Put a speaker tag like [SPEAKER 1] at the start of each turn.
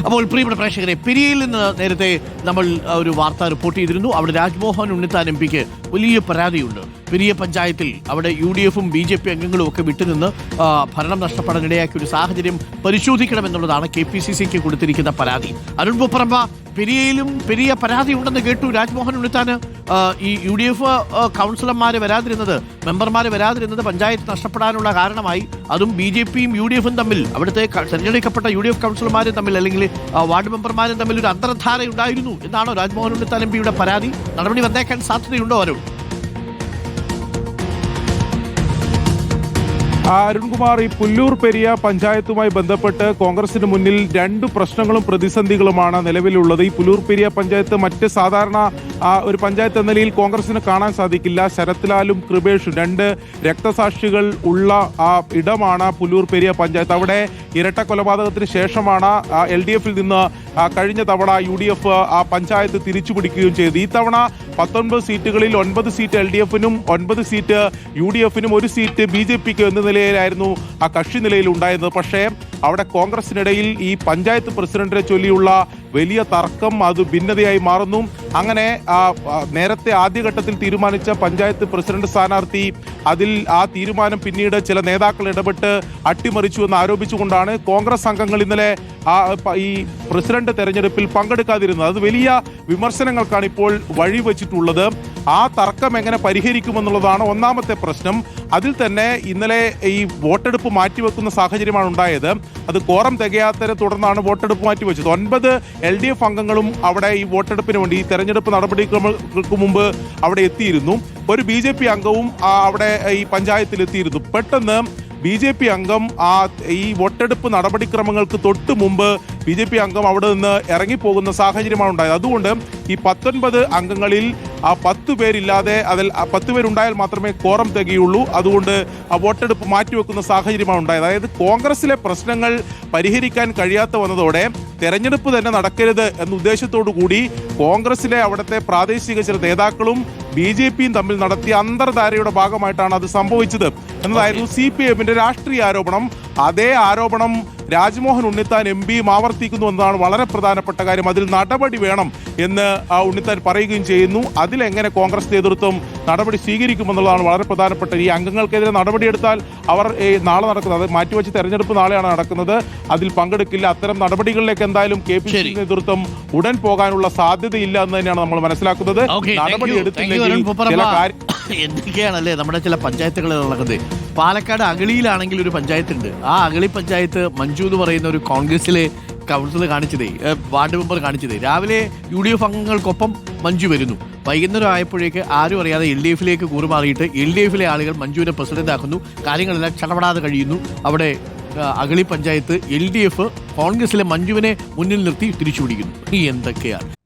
[SPEAKER 1] അപ്പോൾ പ്രിയപ്പെട്ട പ്രേക്ഷകരെ, പെരിയയിൽ നിന്ന് നേരത്തെ നമ്മൾ ഒരു വാർത്ത റിപ്പോർട്ട് ചെയ്തിരുന്നു. അവിടെ രാജ്മോഹൻ ഉണ്ണിത്താൻ എം പിക്ക് വലിയ പരാതിയുണ്ട്. പെരിയ പഞ്ചായത്തിൽ അവിടെ UDF-ഉം BJP അംഗങ്ങളും ഒക്കെ വിട്ടുനിന്ന് ഭരണം നഷ്ടപ്പെടാനിടയാക്കിയ ഒരു സാഹചര്യം പരിശോധിക്കണമെന്നുള്ളതാണ് KPCC-ക്ക് കൊടുത്തിരിക്കുന്ന പരാതി. അരുൺ പൂപ്പറമ്പ, പെരിയയിലും പെരിയ പരാതി ഉണ്ടെന്ന് കേട്ടു. രാജ്മോഹൻ ഉണ്ണിത്താന് ഈ UDF കൗൺസിലർമാര് വരാതിരുന്നത്, മെമ്പർമാര് വരാതിരുന്നത് പഞ്ചായത്ത് നഷ്ടപ്പെടാനുള്ള കാരണമായി. അതും BJP-യും UDF-ഉം തമ്മിൽ, അവിടുത്തെ തെരഞ്ഞെടുക്കപ്പെട്ട UDF കൗൺസിലർമാരും തമ്മിൽ അല്ലെങ്കിൽ വാർഡ് മെമ്പർമാരും തമ്മിൽ ഒരു അന്തർധാര ഉണ്ടായിരുന്നു എന്നാണോ രാജ്മോഹൻ ഉണ്ണിത്താൻ എം പിയുടെ പരാതി? നടപടി വന്നേക്കാൻ സാധ്യതയുണ്ടോ അരുൺ?
[SPEAKER 2] അരുൺകുമാർ, ഈ പുല്ലൂർ പെരിയ പഞ്ചായത്തുമായി ബന്ധപ്പെട്ട് കോൺഗ്രസിന് മുന്നിൽ രണ്ട് പ്രശ്നങ്ങളും പ്രതിസന്ധികളുമാണ് നിലവിലുള്ളത്. ഈ പുല്ലൂർ പെരിയ പഞ്ചായത്ത് മറ്റ് സാധാരണ ഒരു പഞ്ചായത്ത് എന്ന നിലയിൽ കോൺഗ്രസിന് കാണാൻ സാധിക്കില്ല. ശരത്ലാലും കൃപേഷും രണ്ട് രക്തസാക്ഷികൾ ഉള്ള ഇടമാണ് പുല്ലൂർ പെരിയ പഞ്ചായത്ത്. അവിടെ ഇരട്ട കൊലപാതകത്തിന് ശേഷമാണ് LDF-ൽ നിന്ന് കഴിഞ്ഞ തവണ UDF ആ പഞ്ചായത്ത് തിരിച്ചു പിടിക്കുകയും ചെയ്തു. ഈ തവണ 19 സീറ്റുകളിൽ 9 സീറ്റ് LDF-നും 9 സീറ്റ് UDF-നും 1 സീറ്റ് BJP-ക്ക് എന്ന നിലയിലായിരുന്നു ആ കക്ഷി നിലയിൽ ഉണ്ടായിരുന്നത്. പക്ഷേ അവിടെ കോൺഗ്രസിനിടയിൽ ഈ പഞ്ചായത്ത് പ്രസിഡന്റിനെ ചൊല്ലിയുള്ള വലിയ തർക്കം അത് ഭിന്നതയായി മാറുന്നു. അങ്ങനെ നേരത്തെ ആദ്യഘട്ടത്തിൽ തീരുമാനിച്ച പഞ്ചായത്ത് പ്രസിഡന്റ് സ്ഥാനാർത്ഥി, അതിൽ ആ തീരുമാനം പിന്നീട് ചില നേതാക്കൾ ഇടപെട്ട് അട്ടിമറിച്ചു എന്ന് ആരോപിച്ചുകൊണ്ടാണ് കോൺഗ്രസ് അംഗങ്ങൾ ഇന്നലെ ഈ പ്രസിഡന്റ് തെരഞ്ഞെടുപ്പിൽ പങ്കെടുക്കാതിരുന്നത്. അത് വലിയ വിമർശനങ്ങൾക്കാണ് ഇപ്പോൾ വഴിവെച്ചിട്ടുള്ളത്. ആ തർക്കം എങ്ങനെ പരിഹരിക്കുമെന്നുള്ളതാണ് ഒന്നാമത്തെ പ്രശ്നം. അതിൽ തന്നെ ഇന്നലെ ഈ വോട്ടെടുപ്പ് മാറ്റിവെക്കുന്ന സാഹചര്യമാണ് ഉണ്ടായത്. അത് കോറം തികയാത്തതിനെ തുടർന്നാണ് വോട്ടെടുപ്പ് മാറ്റിവെച്ചത്. 9 LDF അംഗങ്ങളും അവിടെ ഈ വോട്ടെടുപ്പിന് വേണ്ടി, ഈ തെരഞ്ഞെടുപ്പ് നടപടികൾക്ക് മുമ്പ് അവിടെ എത്തിയിരുന്നു. ഒരു BJP അംഗവും അവിടെ ഈ പഞ്ചായത്തിൽ എത്തിയിരുന്നു. പെട്ടെന്ന് BJP അംഗം ഈ വോട്ടെടുപ്പ് നടപടിക്രമങ്ങൾക്ക് തൊട്ട് മുമ്പ് BJP അംഗം അവിടെ നിന്ന് ഇറങ്ങിപ്പോകുന്ന സാഹചര്യമാണ് ഉണ്ടായത്. അതുകൊണ്ട് ഈ 19 അംഗങ്ങളിൽ 10 പേരില്ലാതെ, അതിൽ 10 പേരുണ്ടായാൽ മാത്രമേ കോറം തികയുള്ളൂ. അതുകൊണ്ട് വോട്ടെടുപ്പ് മാറ്റിവെക്കുന്ന സാഹചര്യമാണ് ഉണ്ടായത്. അതായത് കോൺഗ്രസിലെ പ്രശ്നങ്ങൾ പരിഹരിക്കാൻ കഴിയാത്ത വന്നതോടെ തെരഞ്ഞെടുപ്പ് തന്നെ നടക്കരുത് എന്ന ഉദ്ദേശത്തോടു കൂടി കോൺഗ്രസിലെ അവിടുത്തെ പ്രാദേശിക ചില നേതാക്കളും BJP-യും തമ്മിൽ നടത്തിയ അന്തർധാരയുടെ ഭാഗമായിട്ടാണ് അത് സംഭവിച്ചത് എന്നതായിരുന്നു CPM-ന്റെ രാഷ്ട്രീയ ആരോപണം. അതേ ആരോപണം രാജ്മോഹൻ ഉണ്ണിത്താൻ MP-യും ആവർത്തിക്കുന്നു എന്നതാണ് വളരെ പ്രധാനപ്പെട്ട കാര്യം. അതിൽ നടപടി വേണം എന്ന് ഉണ്ണിത്താൻ പറയുകയും ചെയ്യുന്നു. അതിലെങ്ങനെ കോൺഗ്രസ് നേതൃത്വം നടപടി സ്വീകരിക്കുമെന്നുള്ളതാണ് വളരെ പ്രധാനപ്പെട്ട. ഈ അംഗങ്ങൾക്കെതിരെ നടപടിയെടുത്താൽ അവർ നാളെ നടക്കുന്നത്, മാറ്റിവെച്ച് തെരഞ്ഞെടുപ്പ് നാളെയാണ് നടക്കുന്നത്, അതിൽ പങ്കെടുക്കില്ല. അത്തരം നടപടികളിലേക്ക് എന്തായാലും KPCC നേതൃത്വം ഉടൻ പോകാനുള്ള സാധ്യതയില്ല എന്ന് തന്നെയാണ് നമ്മൾ മനസ്സിലാക്കുന്നത്. നടപടി എടുത്തില്ലെങ്കിൽ
[SPEAKER 1] എന്തൊക്കെയാണല്ലേ നമ്മുടെ ചില പഞ്ചായത്തുകളിൽ നടക്കുന്നത്. പാലക്കാട് അഗളിയിലാണെങ്കിൽ ഒരു പഞ്ചായത്തുണ്ട്. ആ അഗളി പഞ്ചായത്ത് മഞ്ജു എന്ന് പറയുന്ന ഒരു കോൺഗ്രസിലെ കൗൺസിലർ കാണിച്ചതേ, വാർഡ് മെമ്പർ കാണിച്ചതേ, രാവിലെ UDF അംഗങ്ങൾക്കൊപ്പം മഞ്ജു വരുന്നു. വൈകുന്നേരം ആയപ്പോഴേക്ക് ആരും അറിയാതെ LDF-ലേക്ക് കൂറുമാറിയിട്ട് LDF-ലെ ആളുകൾ മഞ്ജുവിനെ പ്രസിഡന്റ് ആക്കുന്നു. കാര്യങ്ങളെല്ലാം ചടപടാതെ കഴിയുന്നു. അവിടെ അഗളി പഞ്ചായത്ത് LDF കോൺഗ്രസിലെ മഞ്ജുവിനെ മുന്നിൽ നിർത്തി തിരിച്ചുപിടിക്കുന്നു. എന്തൊക്കെയാണ്